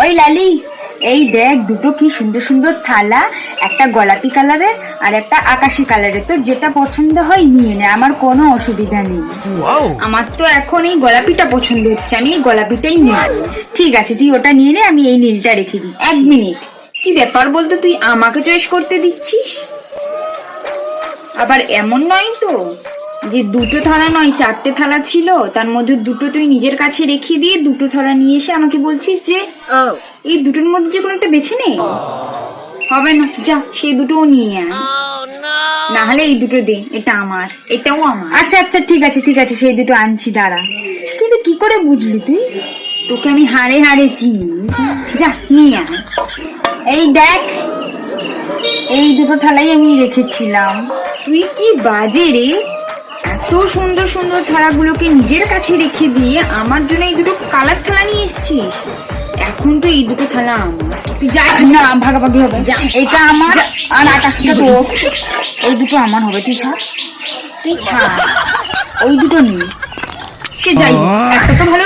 ওই লালি, এই দেখ দুটো কি সুন্দর সুন্দর থালা, একটা গোলাপি কালারের আর একটা আকাশি কালারের। তো যেটা পছন্দ হয় নিয়ে নে, আমার কোনো অসুবিধা নেই। আমার তো এখন এই গোলাপিটা পছন্দ হচ্ছে, আমি এই গোলাপিটাই নিয়ে। ঠিক আছে, তুই ওটা নিয়ে নে, আমি এই নীলটা রেখে দিই। এক মিনিট, কি ব্যাপার বলতো, তুই আমাকে চয়েস করতে দিচ্ছিস? আবার এমন নয় তো যে দুটো থালা নয়, চারটে থালা ছিল, তার মধ্যে দুটো তুই নিজের কাছে রেখে দিয়ে দুটো থালা নিয়ে এসে আমাকে বলছিস যে এই দুটোর মধ্যে যে কোনো একটা বেছে নে। হবে না, যা সেই দুটোও নিয়ে আয়, না হলে এই দুটো দে, এটা আমার, এটাও আমার। আচ্ছা আচ্ছা, ঠিক আছে ঠিক আছে, সেই দুটো আনছি, দাঁড়া। কিন্তু কি করে বুঝলি তুই? তোকে আমি হাড়ে হাড়ে চিনি, যা নিয়ে আয়। এই দেখ, এই দুটো থালাই আমি রেখেছিলাম। তুই কি বাজে রে, এত সুন্দর সুন্দর থালাগুলোকে নিজের কাছে রেখে দিয়ে আমার জন্য এই দুটো কালার থালা নিয়ে এসেছিস। এখন তো এই দুটো থালা আমার, তুই যা না, ভাগাভাগি হবে। এটা আমার আর আকাশটা তো, এই দুটো আমার হবে, তুই ছাড়, তুই ছাড়, ওই দুটো নেই। সে যাই, একটা তো ভালো